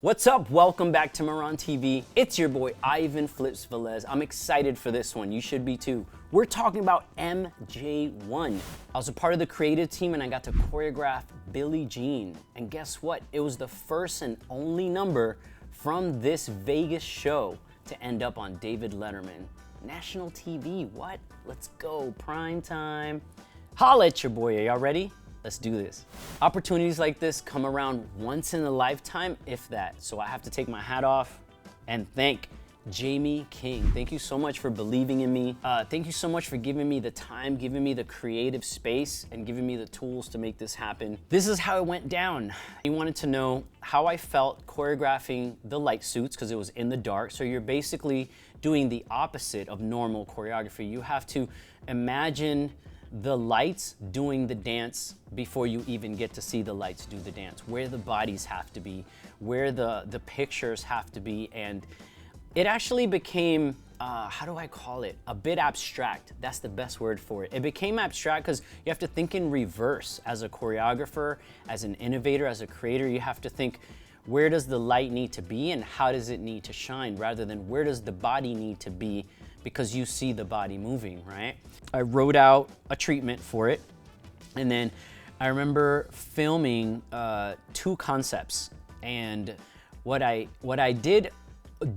What's up? Welcome back to MihranTV. It's your boy Ivan Flipz Velez. I'm excited for this one. You should be too. We're talking about MJ1. I was a part of the creative team and I got to choreograph Billie Jean. And guess what? It was the first and only number from this Vegas show to end up on David Letterman. National TV, what? Let's go, prime time. Holla at your boy, are y'all ready? Let's do this. Opportunities like this come around once in a lifetime, if that. So I have to take my hat off and thank Jamie King. Thank you so much for believing in me. Thank you so much for giving me the time, giving me the creative space, and giving me the tools to make this happen. This is how it went down. You wanted to know how I felt choreographing the light suits because it was in the dark. So you're basically doing the opposite of normal choreography. You have to imagine the lights doing the dance before you even get to see the lights do the dance, where the bodies have to be, where the pictures have to be. And it actually became, how do I call it? A bit abstract. That's the best word for it. It became abstract because you have to think in reverse. As a choreographer, as an innovator, as a creator, you have to think, where does the light need to be and how does it need to shine, rather than where does the body need to be because you see the body moving, right? I wrote out a treatment for it, and then I remember filming 2 concepts. And what I did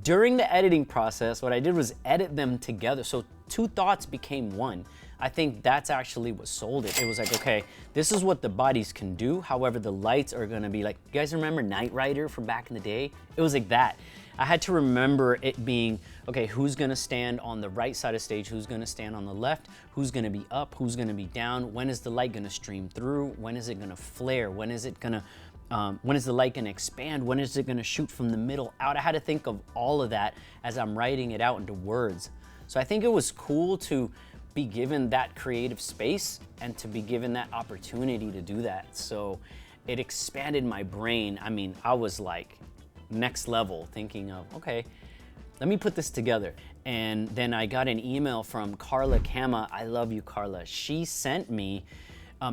during the editing process, what I did was edit them together. So 2 thoughts became one. I think that's actually what sold it. It was like, okay, this is what the bodies can do. However, the lights are gonna be like, you guys remember Knight Rider from back in the day? It was like that. I had to remember it being, okay, who's gonna stand on the right side of stage? Who's gonna stand on the left? Who's gonna be up? Who's gonna be down? When is the light gonna stream through? When is it gonna flare? When is the light gonna expand? When is it gonna shoot from the middle out? I had to think of all of that as I'm writing it out into words. So I think it was cool to be given that creative space and to be given that opportunity to do that. So it expanded my brain. I mean, I was like next level thinking of, okay, let me put this together. And then I got an email from Carla Kama. I love you, Carla. She sent me,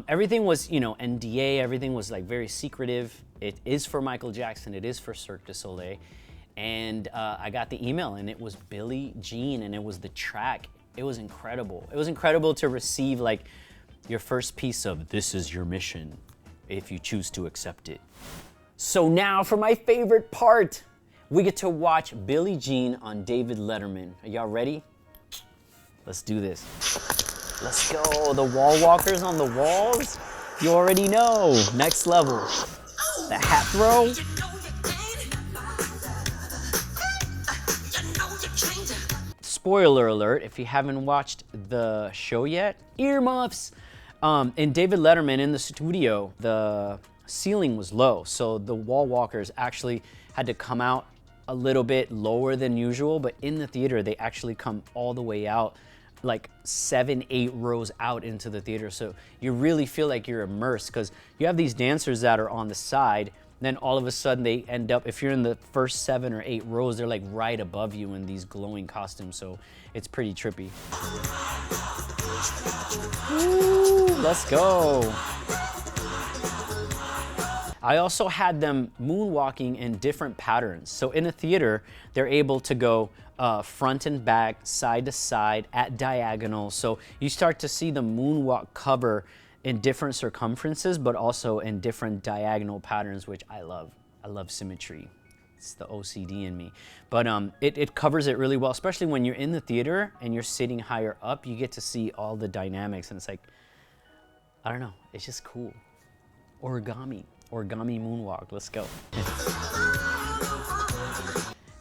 everything was, you know, NDA, everything was like very secretive. It is for Michael Jackson, it is for Cirque du Soleil. And I got the email and it was Billie Jean and it was the track. It was incredible. It was incredible to receive like your first piece of this is your mission if you choose to accept it. So now for my favorite part, we get to watch Billie Jean on David Letterman. Are y'all ready? Let's do this. Let's go. The wall walkers on the walls. You already know. Next level. The hat throw. Spoiler alert, if you haven't watched the show yet, earmuffs. In David Letterman in the studio, the ceiling was low, so the wall walkers actually had to come out a little bit lower than usual, but in the theater, they actually come all the way out, like 7-8 rows out into the theater. So you really feel like you're immersed because you have these dancers that are on the side, then all of a sudden they end up, if you're in the first 7 or 8 rows, they're like right above you in these glowing costumes. So it's pretty trippy. Woo, let's go. I also had them moonwalking in different patterns. So in a theater, they're able to go front and back, side to side, at diagonal. So you start to see the moonwalk cover in different circumferences, but also in different diagonal patterns, which I love. I love symmetry. It's the OCD in me. But it covers it really well, especially when you're in the theater and you're sitting higher up, you get to see all the dynamics and it's like, I don't know, it's just cool. Origami moonwalk, let's go.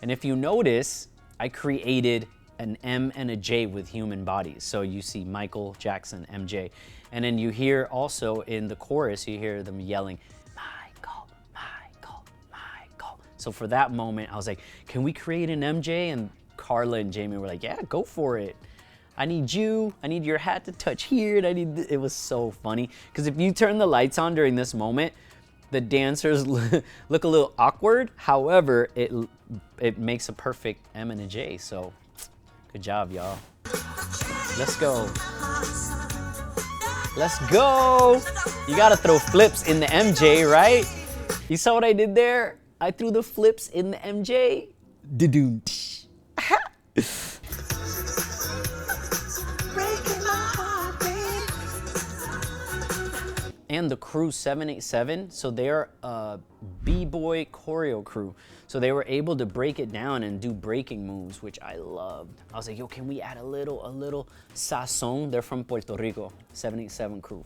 And if you notice, I created an M and a J with human bodies. So you see Michael Jackson, MJ. And then you hear also in the chorus, you hear them yelling, Michael, Michael, Michael. So for that moment, I was like, can we create an MJ? And Carla and Jamie were like, yeah, go for it. I need you, I need your hat to touch here, and it was so funny. Because if you turn the lights on during this moment, the dancers look a little awkward. However, it makes a perfect M and a J. So good job, y'all. Let's go. Let's go. You gotta throw flips in the MJ, right? You saw what I did there? I threw the flips in the MJ. Da-doom. And the crew 787, so they're a b-boy choreo crew. So they were able to break it down and do breaking moves, which I loved. I was like, yo, can we add a little sazon? They're from Puerto Rico, 787 crew.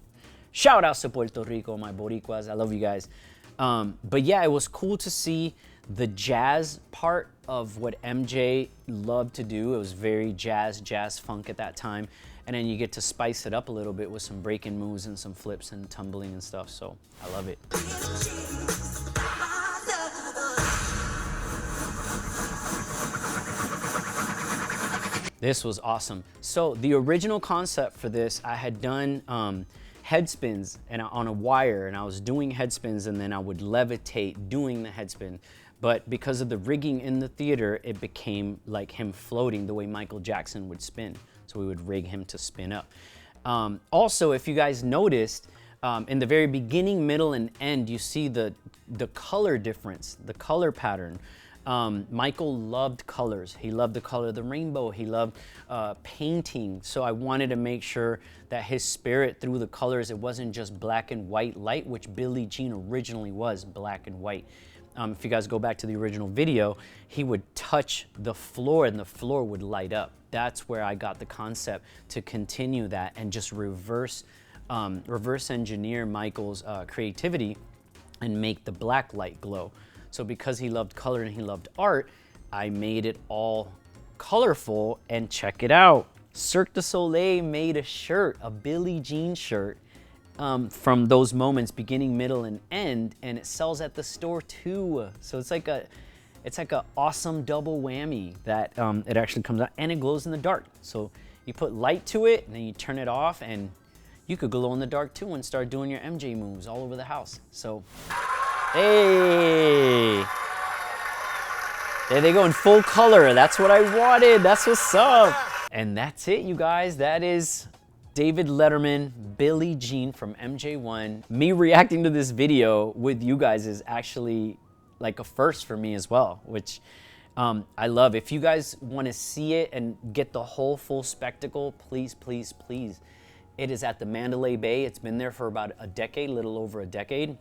Shout outs to Puerto Rico, my Boricuas, I love you guys. But yeah, it was cool to see the jazz part of what MJ loved to do. It was very jazz funk at that time. And then you get to spice it up a little bit with some breaking moves and some flips and tumbling and stuff. So I love it. This was awesome. So the original concept for this, I had done head spins and on a wire, and I was doing head spins and then I would levitate doing the head spin. But because of the rigging in the theater, it became like him floating the way Michael Jackson would spin. So we would rig him to spin up. Also, if you guys noticed, in the very beginning, middle, and end, you see the color difference, the color pattern. Michael loved colors. He loved the color of the rainbow. He loved painting. So I wanted to make sure that his spirit through the colors, it wasn't just black and white light, which Billie Jean originally was black and white. If you guys go back to the original video, he would touch the floor and the floor would light up. That's where I got the concept to continue that and just reverse engineer Michael's creativity and make the black light glow. So because he loved color and he loved art, I made it all colorful, and check it out. Cirque du Soleil made a shirt, a Billie Jean shirt, from those moments, beginning, middle, and end, and it sells at the store too. So it's like a awesome double whammy that it actually comes out, and it glows in the dark. So you put light to it, and then you turn it off, and you could glow in the dark too and start doing your MJ moves all over the house. So, hey, there they go in full color. That's what I wanted. That's what's up. And that's it, you guys. That is David Letterman, Billie Jean from MJ1. Me reacting to this video with you guys is actually like a first for me as well, which I love. If you guys want to see it and get the whole full spectacle, please, please, please. It is at the Mandalay Bay. It's been there for about a decade, a little over a decade,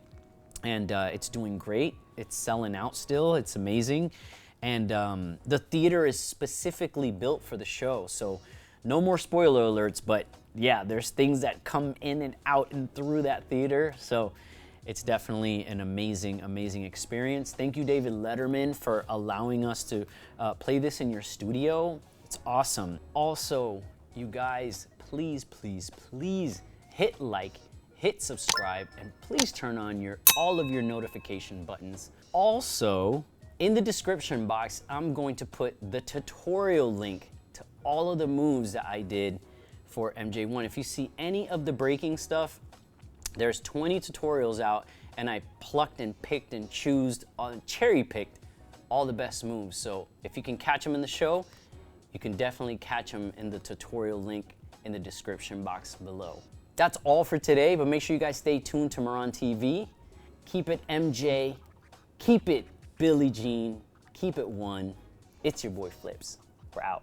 and it's doing great. It's selling out still. It's amazing. And the theater is specifically built for the show, so no more spoiler alerts, but yeah, there's things that come in and out and through that theater, so it's definitely an amazing, amazing experience. Thank you, David Letterman, for allowing us to play this in your studio. It's awesome. Also, you guys, please, please, please hit like, hit subscribe, and please turn on all of your notification buttons. Also, in the description box, I'm going to put the tutorial link to all of the moves that I did for MJ1. If you see any of the breaking stuff, there's 20 tutorials out, and I plucked and picked and cherry-picked all the best moves. So if you can catch them in the show, you can definitely catch them in the tutorial link in the description box below. That's all for today, but make sure you guys stay tuned to MihranTV. Keep it MJ, keep it Billie Jean, keep it one. It's your boy Flipz. We're out.